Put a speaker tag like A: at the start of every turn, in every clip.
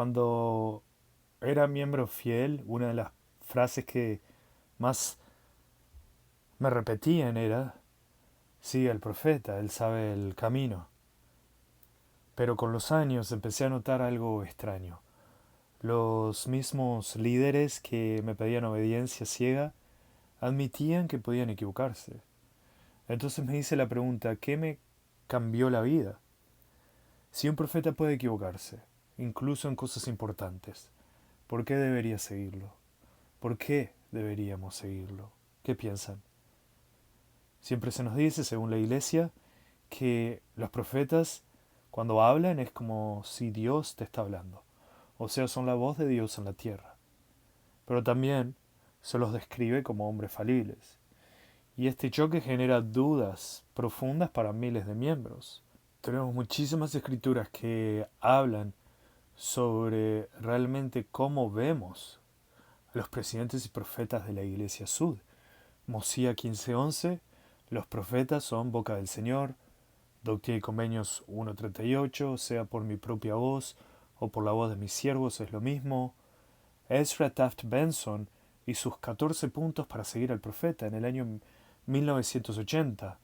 A: Cuando era miembro fiel, una de las frases que más me repetían era, sigue al profeta, él sabe el camino. Pero con los años empecé a notar algo extraño. Los mismos líderes que me pedían obediencia ciega admitían que podían equivocarse. Entonces me hice la pregunta, ¿qué me cambió la vida? Si un profeta puede equivocarse, incluso en cosas importantes, ¿por qué debería seguirlo? ¿Por qué deberíamos seguirlo? ¿Qué piensan? Siempre se nos dice, según la iglesia, que los profetas, cuando hablan, es como si Dios te está hablando. O sea, son la voz de Dios en la tierra. Pero también se los describe como hombres falibles. Y este choque genera dudas profundas para miles de miembros. Tenemos muchísimas escrituras que hablan sobre realmente cómo vemos a los presidentes y profetas de la Iglesia Sud. Mosía 15:11, los profetas son boca del Señor. Doctrina y Convenios 1:38, sea por mi propia voz o por la voz de mis siervos es lo mismo. Ezra Taft Benson y sus 14 puntos para seguir al profeta en el año 1980.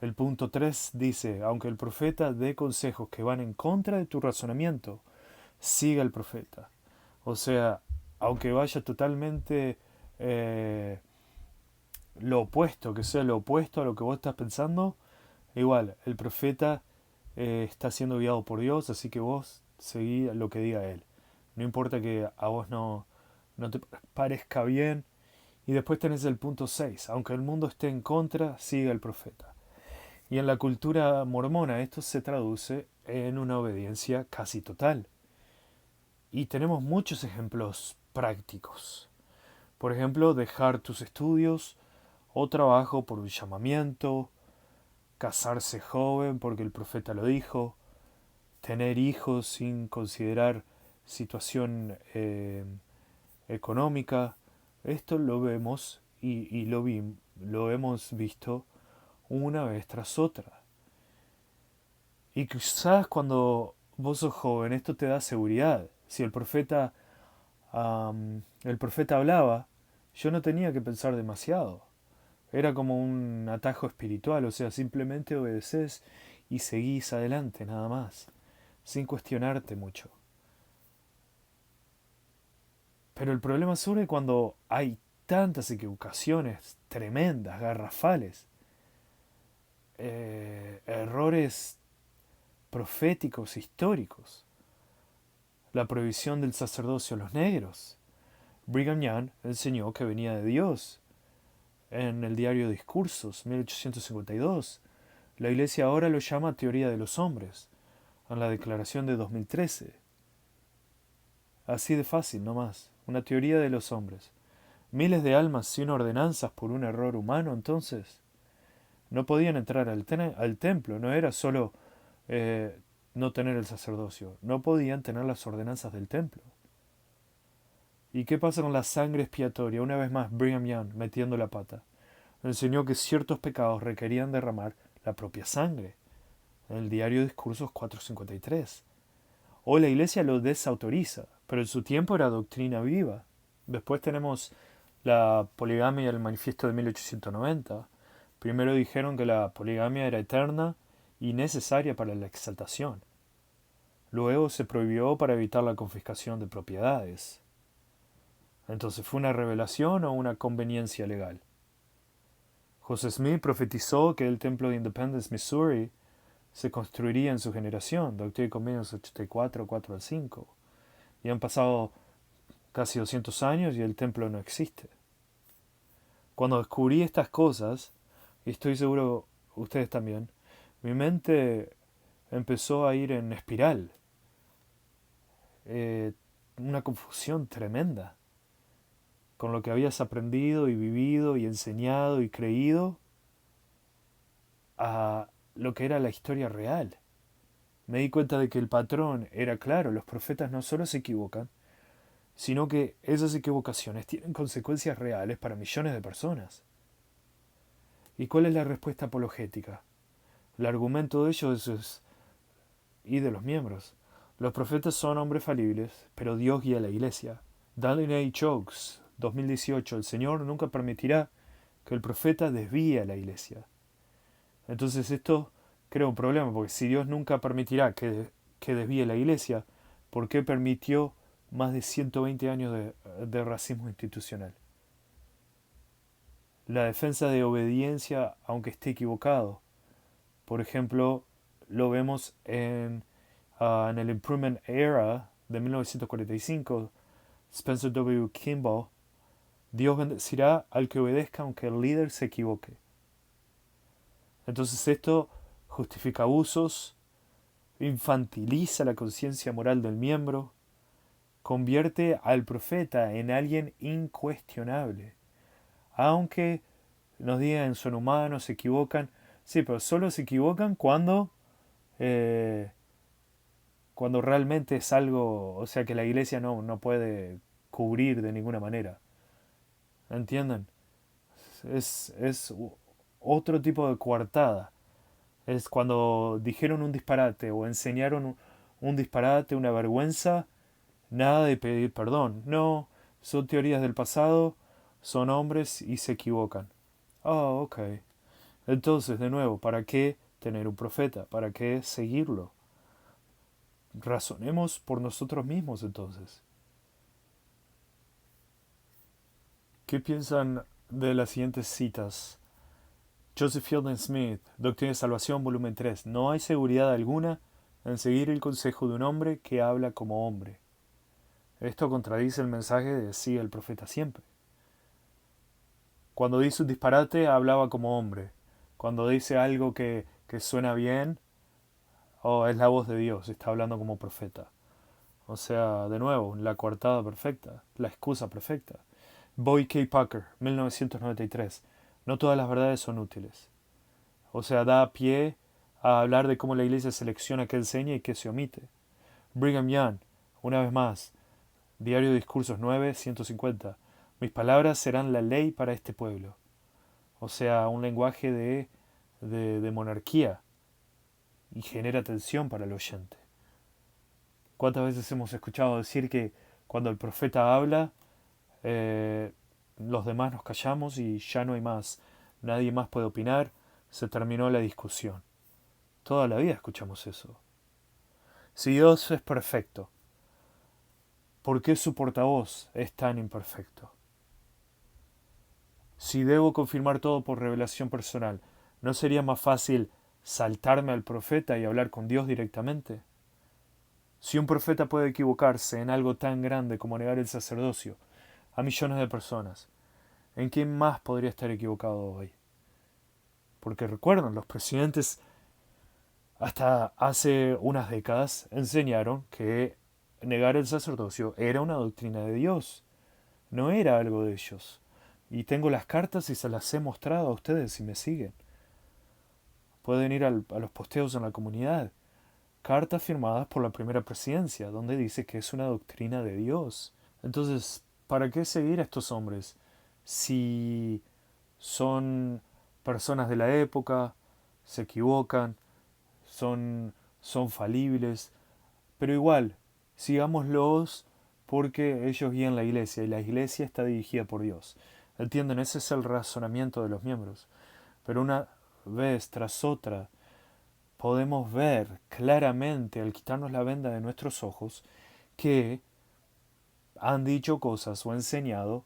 A: El punto 3 dice, aunque el profeta dé consejos que van en contra de tu razonamiento, siga al profeta. O sea, aunque vaya totalmente eh, lo opuesto, que sea lo opuesto a lo que vos estás pensando, igual, el profeta está siendo guiado por Dios, así que vos seguí lo que diga él. No importa que a vos no te parezca bien. Y después tenés el punto 6, aunque el mundo esté en contra, siga el profeta. Y en la cultura mormona esto se traduce en una obediencia casi total. Y tenemos muchos ejemplos prácticos. Por ejemplo, dejar tus estudios o trabajo por un llamamiento, casarse joven porque el profeta lo dijo, tener hijos sin considerar situación económica. Esto lo vemos lo hemos visto una vez tras otra. Y quizás cuando vos sos joven esto te da seguridad. Si el profeta hablaba, yo no tenía que pensar demasiado. Era como un atajo espiritual, o sea, simplemente obedeces y seguís adelante, nada más, sin cuestionarte mucho. Pero el problema surge cuando hay tantas equivocaciones tremendas, garrafales, errores proféticos, históricos. La prohibición del sacerdocio a los negros. Brigham Young enseñó que venía de Dios en el diario Discursos, 1852. La iglesia ahora lo llama teoría de los hombres, en la declaración de 2013. Así de fácil, no más. Una teoría de los hombres. Miles de almas sin ordenanzas por un error humano, entonces. No podían entrar al templo, no era solo eh, no tener el sacerdocio, no podían tener las ordenanzas del templo. ¿Y qué pasa con la sangre expiatoria? Una vez más, Brigham Young metiendo la pata. Enseñó que ciertos pecados requerían derramar la propia sangre. En el diario Discursos 453. Hoy la iglesia lo desautoriza, pero en su tiempo era doctrina viva. Después tenemos la poligamia y el manifiesto de 1890. Primero dijeron que la poligamia era eterna y necesaria para la exaltación. Luego se prohibió para evitar la confiscación de propiedades. Entonces, ¿fue una revelación o una conveniencia legal? José Smith profetizó que el templo de Independence, Missouri, se construiría en su generación, Doctrina y Convenios 84, 4 al 5. Y han pasado casi 200 años y el templo no existe. Cuando descubrí estas cosas, y estoy seguro ustedes también, mi mente empezó a ir en espiral. Eh, una confusión tremenda con lo que habías aprendido y vivido y enseñado y creído a lo que era la historia real. Me di cuenta de que el patrón era claro, los profetas no solo se equivocan, sino que esas equivocaciones tienen consecuencias reales para millones de personas. ¿Y cuál es la respuesta apologética? El argumento de ellos es, y de los miembros. Los profetas son hombres falibles, pero Dios guía a la iglesia. Dallin H. Oaks, 2018. El Señor nunca permitirá que el profeta desvíe a la iglesia. Entonces esto crea un problema, porque si Dios nunca permitirá que desvíe la iglesia, ¿por qué permitió más de 120 años de racismo institucional? La defensa de obediencia, aunque esté equivocado. Por ejemplo, lo vemos en el Improvement Era de 1945, Spencer W. Kimball. Dios bendecirá al que obedezca aunque el líder se equivoque. Entonces esto justifica abusos, infantiliza la conciencia moral del miembro, convierte al profeta en alguien incuestionable. Aunque nos digan son humanos, se equivocan, sí, pero solo se equivocan eh, cuando realmente es algo, o sea, que la iglesia no puede cubrir de ninguna manera. ¿Entienden? Es otro tipo de coartada. Es cuando dijeron un disparate o enseñaron un disparate, una vergüenza, nada de pedir perdón. No, son teorías del pasado, son hombres y se equivocan. Oh, ok. Entonces, de nuevo, ¿para qué tener un profeta? ¿Para qué seguirlo? Razonemos por nosotros mismos entonces. ¿Qué piensan de las siguientes citas? Joseph Fielding Smith, Doctrina de Salvación, volumen 3. No hay seguridad alguna en seguir el consejo de un hombre que habla como hombre. Esto contradice el mensaje de sí el profeta siempre. Cuando dice un disparate, hablaba como hombre. Cuando dice algo que suena bien, es la voz de Dios, está hablando como profeta. O sea, de nuevo, la coartada perfecta, la excusa perfecta. Boyd K. Packer, 1993. No todas las verdades son útiles. O sea, da pie a hablar de cómo la iglesia selecciona qué enseña y qué se omite. Brigham Young, una vez más, Diario de Discursos 9, 150. Mis palabras serán la ley para este pueblo. O sea, un lenguaje de monarquía y genera tensión para el oyente. ¿Cuántas veces hemos escuchado decir que cuando el profeta habla, los demás nos callamos y ya no hay más? Nadie más puede opinar, se terminó la discusión. Toda la vida escuchamos eso. Si Dios es perfecto, ¿por qué su portavoz es tan imperfecto? Si debo confirmar todo por revelación personal, ¿no sería más fácil saltarme al profeta y hablar con Dios directamente? Si un profeta puede equivocarse en algo tan grande como negar el sacerdocio a millones de personas, ¿en quién más podría estar equivocado hoy? Porque recuerdan, los presidentes hasta hace unas décadas enseñaron que negar el sacerdocio era una doctrina de Dios, no era algo de ellos. Y tengo las cartas y se las he mostrado a ustedes si me siguen. Pueden ir a los posteos en la comunidad. Cartas firmadas por la primera presidencia, donde dice que es una doctrina de Dios. Entonces, ¿para qué seguir a estos hombres si son personas de la época, se equivocan, son falibles? Pero igual, sigámoslos porque ellos guían la iglesia y la iglesia está dirigida por Dios. ¿Entienden? Ese es el razonamiento de los miembros. Pero una vez tras otra podemos ver claramente al quitarnos la venda de nuestros ojos que han dicho cosas o enseñado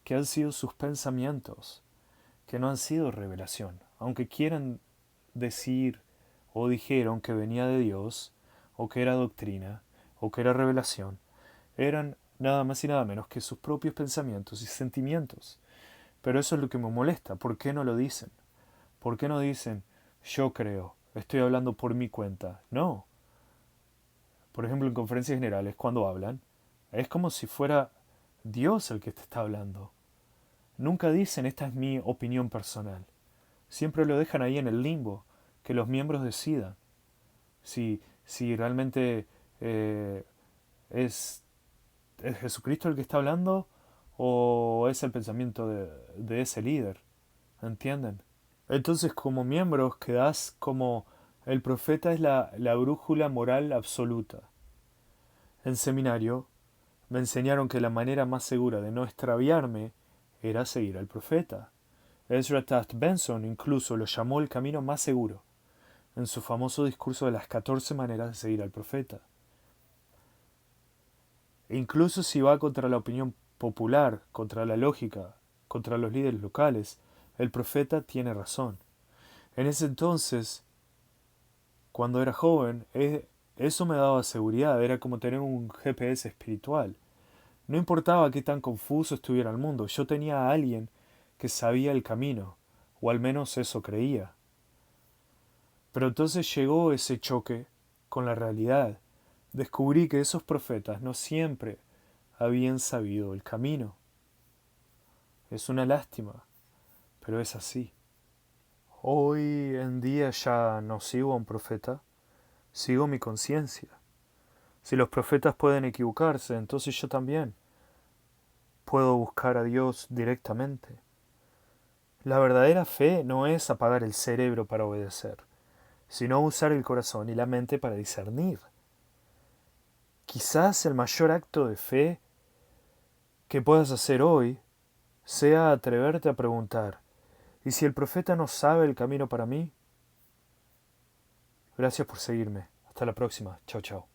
A: que han sido sus pensamientos, que no han sido revelación. Aunque quieran decir o dijeron que venía de Dios, o que era doctrina, o que era revelación, eran nada más y nada menos que sus propios pensamientos y sentimientos. Pero eso es lo que me molesta. ¿Por qué no lo dicen? ¿Por qué no dicen, yo creo, estoy hablando por mi cuenta? No. Por ejemplo, en conferencias generales, cuando hablan, es como si fuera Dios el que te está hablando. Nunca dicen, esta es mi opinión personal. Siempre lo dejan ahí en el limbo, que los miembros decidan si realmente eh, es, es Jesucristo el que está hablando o es el pensamiento de ese líder. ¿Entienden? Entonces, como miembros, quedás como el profeta es la brújula moral absoluta. En seminario me enseñaron que la manera más segura de no extraviarme era seguir al profeta. Ezra Taft Benson incluso lo llamó el camino más seguro, en su famoso discurso de las 14 maneras de seguir al profeta. E incluso si va contra la opinión popular, contra la lógica, contra los líderes locales, el profeta tiene razón. En ese entonces, cuando era joven, eso me daba seguridad, era como tener un GPS espiritual. No importaba qué tan confuso estuviera el mundo, yo tenía a alguien que sabía el camino, o al menos eso creía. Pero entonces llegó ese choque con la realidad. Descubrí que esos profetas no siempre habían sabido el camino. Es una lástima, pero es así. Hoy en día ya no sigo a un profeta, sigo mi conciencia. Si los profetas pueden equivocarse, entonces yo también puedo buscar a Dios directamente. La verdadera fe no es apagar el cerebro para obedecer, sino usar el corazón y la mente para discernir. Quizás el mayor acto de fe que puedas hacer hoy sea atreverte a preguntar, ¿y si el profeta no sabe el camino para mí? Gracias por seguirme. Hasta la próxima. Chao, chao.